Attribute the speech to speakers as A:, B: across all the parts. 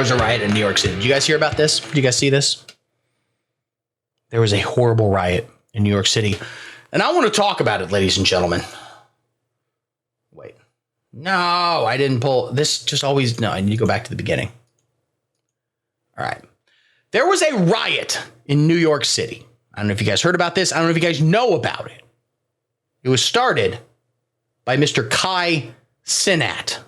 A: was a riot in New York City. Did you guys hear about this? Did you guys see this? There was a horrible riot in New York City. And I want to talk about it, ladies and gentlemen. Wait. No, I didn't pull. This just always... No, I need to go back to the beginning. All right. There was a riot in New York City. I don't know if you guys heard about this. I don't know if you guys know about it. It was started by Mr. KAI CENAT.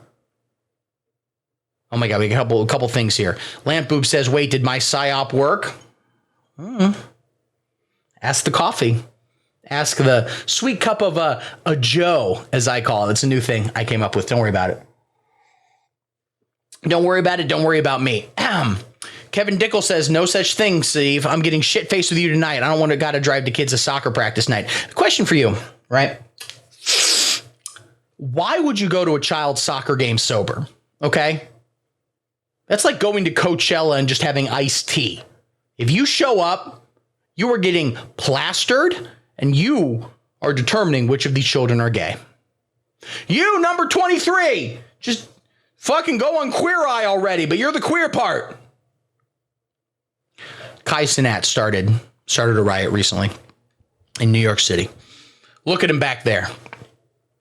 A: Oh my God, we got a couple things here. Lamp Boob says, wait, did my PSYOP work? Ask the coffee. Ask the sweet cup of a Joe, as I call it. It's a new thing I came up with. Don't worry about it. Don't worry about it. Don't worry about me. Kevin Dickel says, no such thing, Steve. I'm getting shit-faced with you tonight. I don't want to gotta drive the kids to soccer practice night. Question for you, right? Why would you go to a child's soccer game sober? Okay? That's like going to Coachella and just having iced tea. If you show up, you are getting plastered, and you are determining which of these children are gay. You, number 23, just fucking go on Queer Eye already, but you're the queer part. KAI CENAT started a riot recently in New York City. Look at him back there.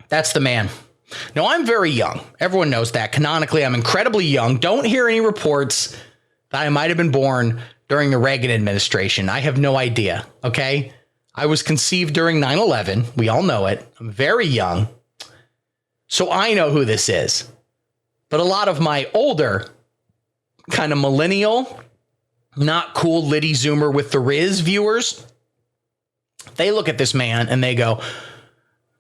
A: That's the man. Now, I'm very young. Everyone knows that. Canonically, I'm incredibly young. Don't hear any reports that I might have been born during the Reagan administration. I have no idea, okay? I was conceived during 9/11. We all know it. I'm very young. So I know who this is. But a lot of my older kind of millennial, not cool Liddy Zoomer with the Riz viewers, they look at this man and they go,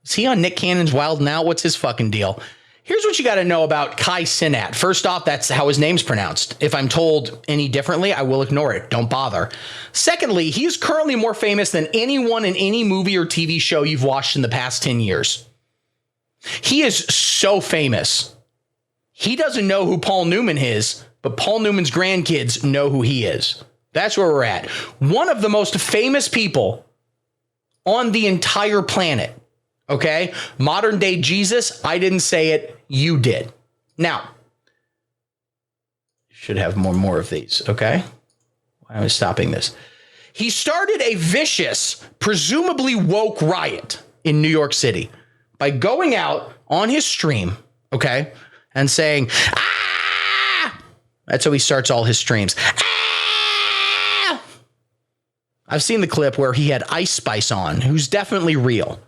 A: is he on Nick Cannon's Wild Now? What's his fucking deal? Here's what you got to know about KAI CENAT. First off, that's how his name's pronounced. If I'm told any differently, I will ignore it. Don't bother. Secondly, he's currently more famous than anyone in any movie or TV show you've watched in the past 10 years. He is so famous. He doesn't know who Paul Newman is, but Paul Newman's grandkids know who he is. That's where we're at. One of the most famous people on the entire planet. Okay? Modern day Jesus. I didn't say it. You did. Now, should have more of these. Okay? Why am I stopping this? He started a vicious, presumably woke riot in New York City by going out on his stream, okay, and saying, ah! That's how he starts all his streams. Ah! I've seen the clip where he had Ice Spice on, who's definitely real.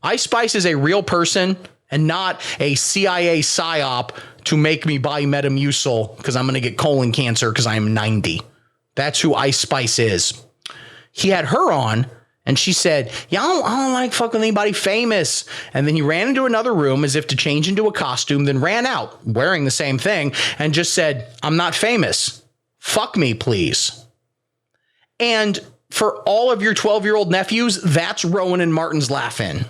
A: Ice Spice is a real person and not a CIA psyop to make me buy Metamucil because I'm going to get colon cancer because I'm 90. That's who Ice Spice is. He had her on and she said, yeah, I don't like fucking anybody famous. And then he ran into another room as if to change into a costume, then ran out wearing the same thing and just said, I'm not famous. Fuck me, please. And for all of your 12-year-old nephews, that's Rowan and Martin's laugh-in.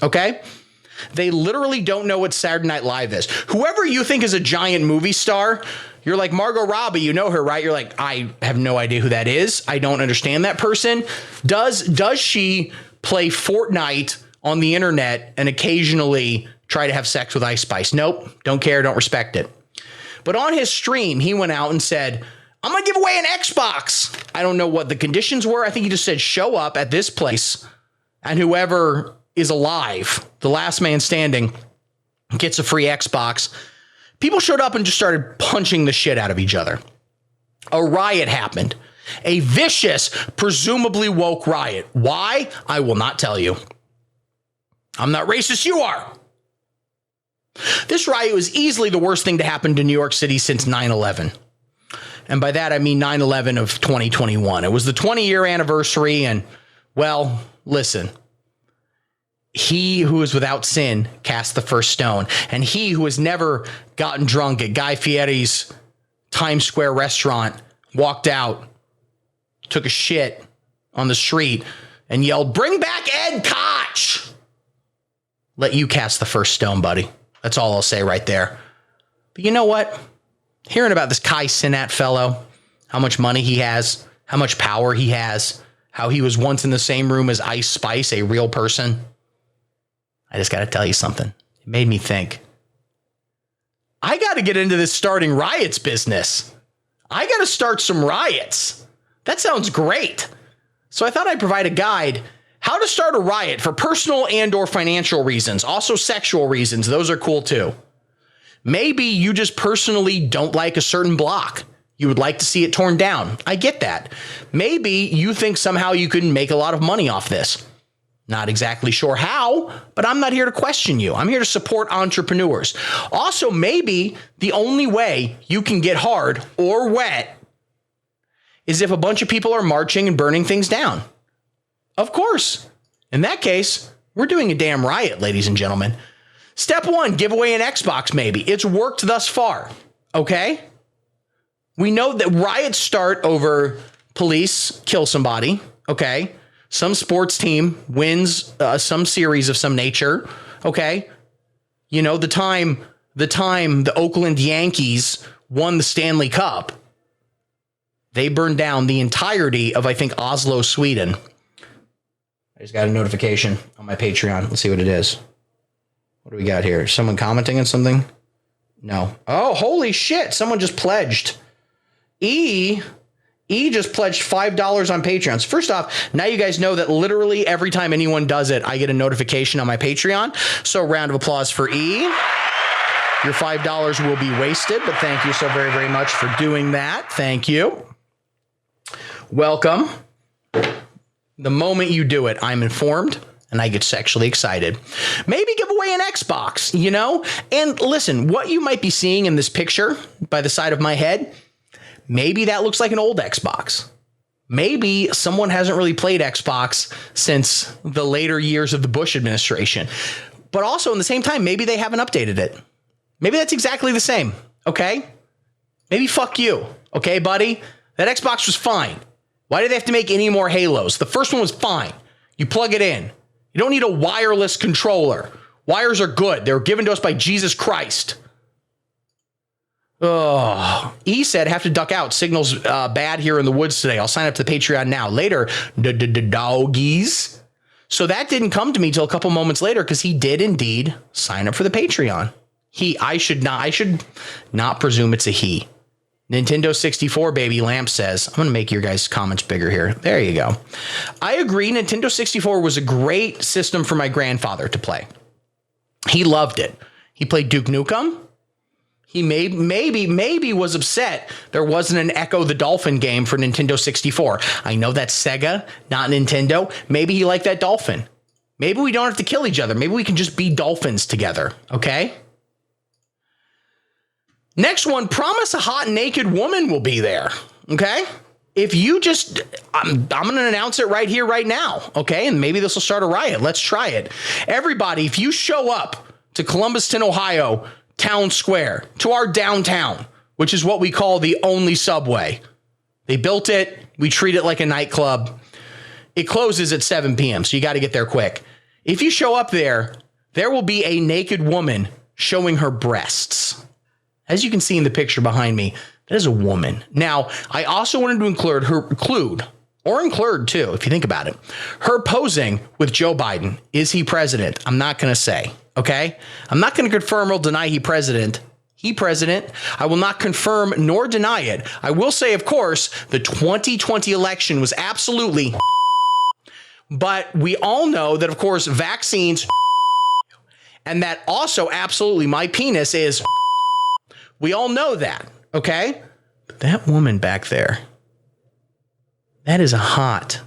A: Okay? They literally don't know what Saturday Night Live is. Whoever you think is a giant movie star, you're like, Margot Robbie, you know her, right? You're like, I have no idea who that is. I don't understand that person. Does she play Fortnite on the internet and occasionally try to have sex with Ice Spice? Nope. Don't care. Don't respect it. But on his stream, he went out and said, I'm going to give away an Xbox. I don't know what the conditions were. I think he just said, show up at this place and whoever is alive, the last man standing, gets a free Xbox. People showed up and just started punching the shit out of each other. A riot happened. A vicious, presumably woke riot. Why? I will not tell you. I'm not racist, you are. This riot was easily the worst thing to happen to New York City since 9/11. And by that, I mean 9/11 of 2021. It was the 20-year anniversary. And, well, listen. He who is without sin cast the first stone. And he who has never gotten drunk at Guy Fieri's Times Square restaurant walked out, took a shit on the street, and yelled, bring back Ed Koch. Let you cast the first stone, buddy. That's all I'll say right there. But you know what? Hearing about this KAI CENAT fellow, how much money he has, how much power he has, how he was once in the same room as Ice Spice, a real person. I just got to tell you something. It made me think. I got to get into this starting riots business. I got to start some riots. That sounds great. So I thought I'd provide a guide how to start a riot for personal and or financial reasons. Also sexual reasons. Those are cool too. Maybe you just personally don't like a certain block. You would like to see it torn down. I get that. Maybe you think somehow you can make a lot of money off this. Not exactly sure how, but I'm not here to question you. I'm here to support entrepreneurs. Also, maybe the only way you can get hard or wet is if a bunch of people are marching and burning things down. Of course. In that case, we're doing a damn riot, ladies and gentlemen. Step one, give away an Xbox maybe. It's worked thus far, okay? We know that riots start over police kill somebody, okay? Some sports team wins some series of some nature, okay? You know, the time the Oakland Yankees won the Stanley Cup, they burned down the entirety of, I think, Oslo, Sweden. I just got a notification on my Patreon. Let's see what it is. What do we got here? Someone commenting on something? No. Oh, holy shit. Someone just pledged. E just pledged $5 on Patreon. So first off, now you guys know that literally every time anyone does it, I get a notification on my Patreon. So round of applause for E. Your $5 will be wasted, but thank you so very, very much for doing that. Thank you. Welcome. The moment you do it, I'm informed and I get sexually excited. Maybe give away an Xbox, you know? And listen, what you might be seeing in this picture by the side of my head, maybe that looks like an old Xbox. Maybe someone hasn't really played Xbox since the later years of the Bush administration. But also, in the same time, maybe they haven't updated it. Maybe that's exactly the same, okay? Maybe fuck you, okay, buddy? That Xbox was fine. Why did they have to make any more Halos? The first one was fine. You plug it in. You don't need a wireless controller. Wires are good. They were given to us by Jesus Christ. Oh, E said, have to duck out. Signal's bad here in the woods today. I'll sign up to the Patreon now. Later, doggies. So that didn't come to me till a couple moments later because he did indeed sign up for the Patreon. I should not presume it's a he. Nintendo 64 baby lamp says, I'm going to make your guys' comments bigger here. There you go. I agree. Nintendo 64 was a great system for my grandfather to play. He loved it. He played Duke Nukem. He maybe was upset there wasn't an Echo the Dolphin game for Nintendo 64. I know that's Sega, not Nintendo. Maybe he liked that dolphin. Maybe we don't have to kill each other. Maybe we can just be dolphins together. Okay. Next one, promise a hot naked woman will be there. Okay. If you just, I'm going to announce it right here, right now. Okay. And maybe this will start a riot. Let's try it. Everybody, if you show up to Columbuston, Ohio, Town Square, to our downtown, which is what we call the only subway. They built it. We treat it like a nightclub. It closes at 7 p.m. So you got to get there quick. If you show up there, there will be a naked woman showing her breasts. As you can see in the picture behind me, that is a woman. Now, I also wanted to include, too, if you think about it, her posing with Joe Biden. Is he president? I'm not going to say, okay? I'm not going to confirm or deny he president. I will not confirm nor deny it. I will say, of course, the 2020 election was absolutely, but we all know that, of course, vaccines, and that also absolutely my penis is. We all know that, okay? But that woman back there, that is a hot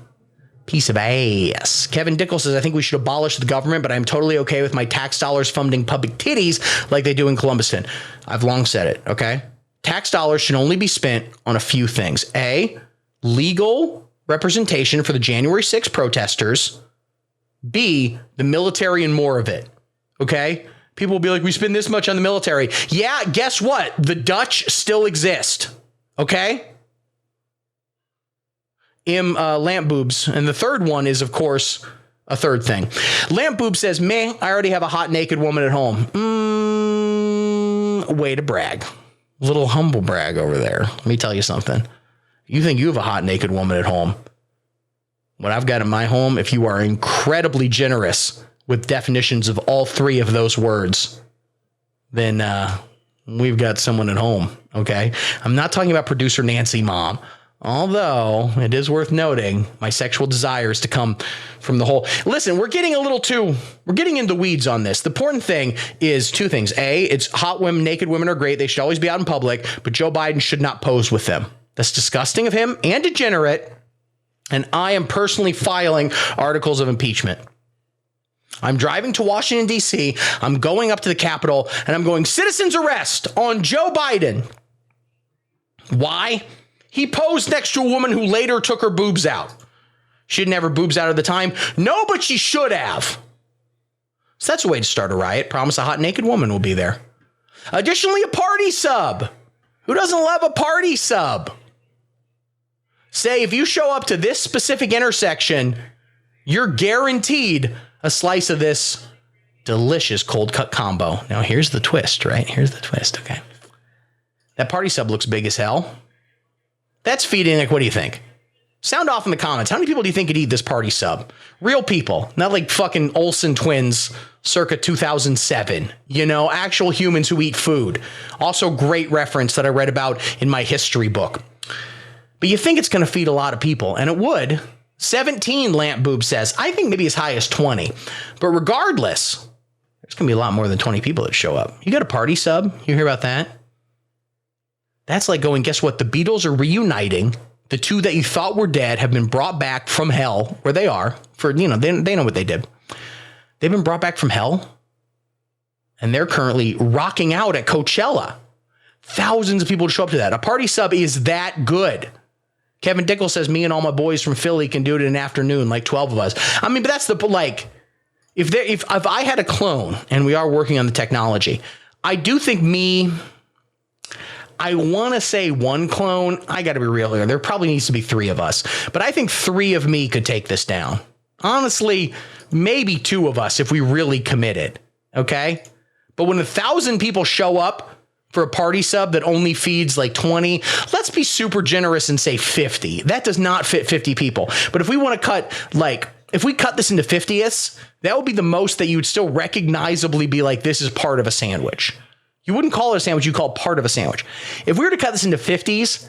A: piece of ass. Kevin Dickel says, I think we should abolish the government, but I'm totally okay with my tax dollars funding public titties like they do in Columbuston. I've long said it, okay? Tax dollars should only be spent on a few things. A, legal representation for the January 6th protesters. B, the military and more of it, okay? People will be like, we spend this much on the military. Yeah, guess what? The Dutch still exist. Okay? Lamp boobs. And the third one is, of course, a third thing. Lamp boob says, I already have a hot naked woman at home. Way to brag. Little humble brag over there. Let me tell you something. You think you have a hot naked woman at home. What I've got in my home, if you are incredibly generous with definitions of all three of those words, then we've got someone at home. Okay. I'm not talking about producer Nancy Mom. Although it is worth noting my sexual desires to come from the whole. Listen, we're getting in the weeds on this. The important thing is two things. A, it's hot women, naked women are great. They should always be out in public, but Joe Biden should not pose with them. That's disgusting of him and degenerate. And I am personally filing articles of impeachment. I'm driving to Washington, D.C. I'm going up to the Capitol and I'm going citizens arrest on Joe Biden. Why? He posed next to a woman who later took her boobs out. She didn't have her boobs out at the time. No, but she should have. So that's a way to start a riot. Promise a hot naked woman will be there. Additionally, a party sub. Who doesn't love a party sub? Say if you show up to this specific intersection, you're guaranteed a slice of this delicious cold cut combo. Now here's the twist, right? Here's the twist. Okay. That party sub looks big as hell. That's feeding. Like, what do you think? Sound off in the comments. How many people do you think could eat this party sub? Real people, not like fucking Olsen twins circa 2007. You know, actual humans who eat food. Also, great reference that I read about in my history book. But you think it's going to feed a lot of people, and it would. 17, Lamp Boob says. I think maybe as high as 20. But regardless, there's going to be a lot more than 20 people that show up. You got a party sub? You hear about that? That's like going, guess what? The Beatles are reuniting. The two that you thought were dead have been brought back from hell, where they are, for, you know, they know what they did. They've been brought back from hell, and they're currently rocking out at Coachella. Thousands of people show up to that. A party sub is that good. Kevin Dickel says, me and all my boys from Philly can do it in an afternoon, like 12 of us. I mean, but that's the, like, if I had a clone, and we are working on the technology, I do think I want to say one clone. I got to be real here. There probably needs to be 3 of us, but I think 3 of me could take this down. Honestly, maybe 2 of us if we really committed. Okay. But when 1,000 people show up for a party sub that only feeds like 20, let's be super generous and say 50. That does not fit 50 people. But if we want to cut, like, if we cut this into 50ths, that would be the most that you would still recognizably be like, this is part of a sandwich. You wouldn't call it a sandwich, you call it part of a sandwich. If we were to cut this into 50s,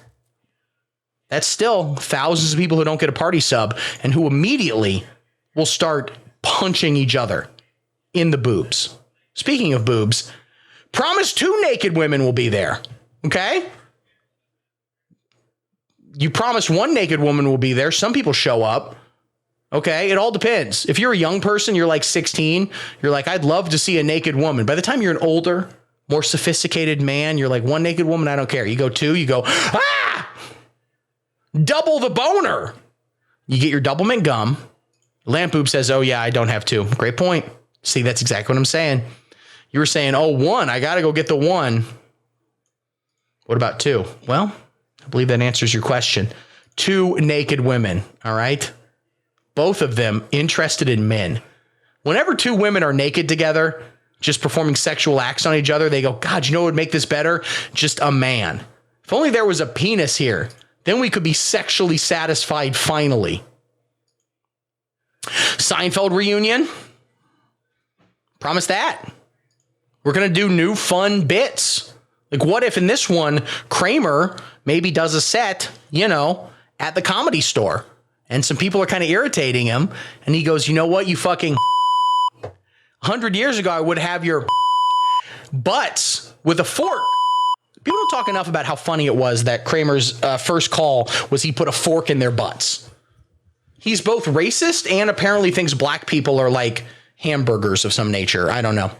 A: that's still thousands of people who don't get a party sub and who immediately will start punching each other in the boobs. Speaking of boobs, promise 2 naked women will be there. Okay? You promise 1 naked woman will be there. Some people show up. Okay? It all depends. If you're a young person, you're like 16, you're like, I'd love to see a naked woman. By the time you're an older, more sophisticated man, you're like, 1 naked woman, I don't care. You go 2, you go, ah! Double the boner. You get your double mint gum. Lamp Boob says, oh yeah, I don't have 2. Great point. See, that's exactly what I'm saying. You were saying, oh, 1, I got to go get the 1. What about 2? Well, I believe that answers your question. 2 naked women. All right. Both of them interested in men. Whenever 2 women are naked together, just performing sexual acts on each other, they go, God, you know what would make this better? Just a man. If only there was a penis here, then we could be sexually satisfied finally. Seinfeld reunion. Promise that. We're going to do new fun bits. Like, what if in this one, Kramer maybe does a set, you know, at the Comedy Store, and some people are kind of irritating him, and he goes, you know what, you fucking 100 years ago, I would have your butts with a fork. People don't talk enough about how funny it was that Kramer's first call was he put a fork in their butts. He's both racist and apparently thinks black people are like hamburgers of some nature. I don't know.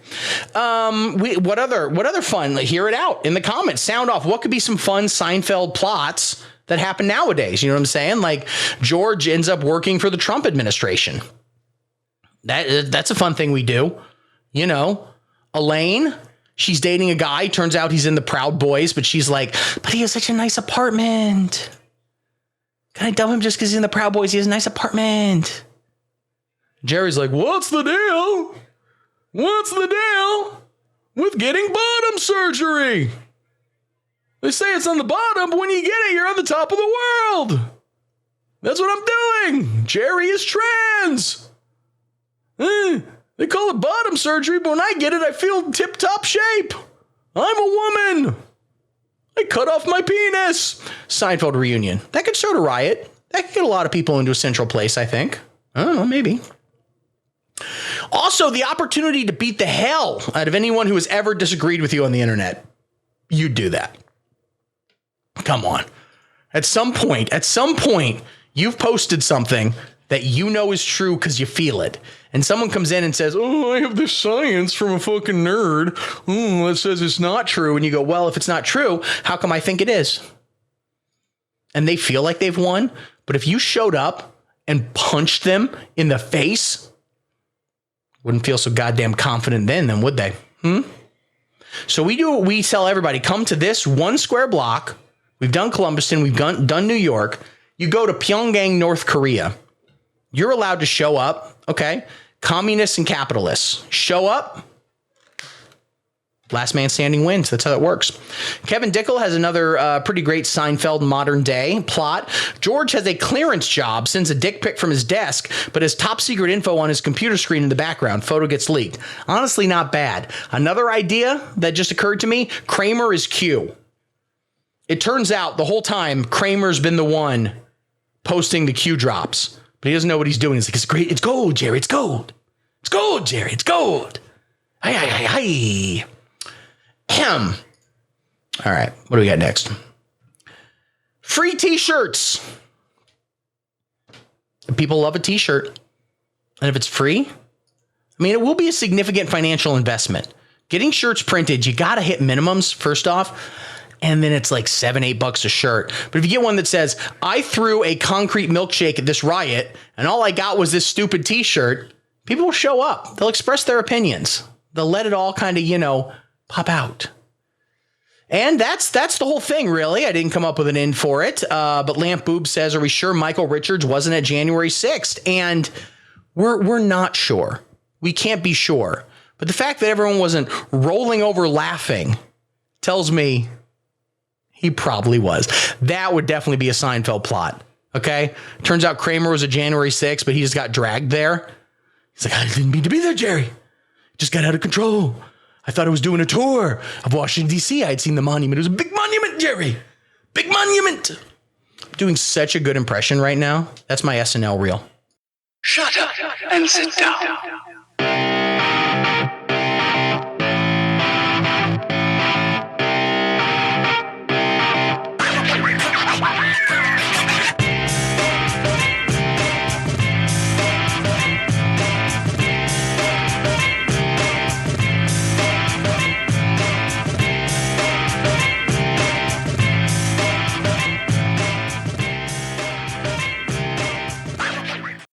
A: What other fun? Hear it out in the comments. Sound off. What could be some fun Seinfeld plots that happen nowadays? You know what I'm saying? Like George ends up working for the Trump administration. That's a fun thing we do. You know, Elaine, she's dating a guy. Turns out he's in the Proud Boys, but she's like, but he has such a nice apartment. Can I dump him just because he's in the Proud Boys? He has a nice apartment. Jerry's like, what's the deal? What's the deal with getting bottom surgery? They say it's on the bottom, but when you get it, you're on the top of the world. That's what I'm doing. Jerry is trans. They call it bottom surgery, but when I get it, I feel tip-top shape. I'm a woman. I cut off my penis. Seinfeld reunion. That could start a riot. That could get a lot of people into a central place, I think. I don't know, maybe. Also, the opportunity to beat the hell out of anyone who has ever disagreed with you on the internet. You'd do that. Come on. At some point, you've posted something that you know is true because you feel it. And someone comes in and says, oh, I have this science from a fucking nerd that says it's not true. And you go, well, if it's not true, how come I think it is? And they feel like they've won. But if you showed up and punched them in the face, wouldn't feel so goddamn confident then would they? So we tell everybody, come to this 1 square block. We've done Columbuston. We've done New York. You go to Pyongyang, North Korea. You're allowed to show up. Okay. Communists and capitalists show up. Last man standing wins. That's how it works. Kevin Dickel has another pretty great Seinfeld modern day plot. George has a clearance job, sends a dick pic from his desk, but has top secret info on his computer screen in the background. Photo gets leaked. Honestly, not bad. Another idea that just occurred to me, Kramer is Q. It turns out the whole time Kramer's been the one posting the Q drops, but he doesn't know what he's doing. He's like, it's great. It's gold, Jerry. It's gold. It's gold, Jerry. It's gold. Hi. All right, what do we got next? Free t-shirts. People love a t-shirt. And if it's free, I mean, it will be a significant financial investment. Getting shirts printed, you got to hit minimums first off. And then it's like $7-8 a shirt. But if you get one that says, I threw a concrete milkshake at this riot and all I got was this stupid t-shirt, people will show up. They'll express their opinions. They'll let it all kind of, pop out. And that's the whole thing, really. I didn't come up with an end for it. But Lamp Boob says, are we sure Michael Richards wasn't at January 6th? And we're not sure. We can't be sure. But the fact that everyone wasn't rolling over laughing tells me he probably was. That would definitely be a Seinfeld plot. Okay. Turns out Kramer was a January 6th, but he just got dragged there. He's like, I didn't mean to be there, Jerry. It just got out of control. I thought I was doing a tour of Washington, D.C. I'd seen the monument. It was a big monument, Jerry. Big monument. I'm doing such a good impression right now. That's my SNL reel.
B: Shut up and sit down.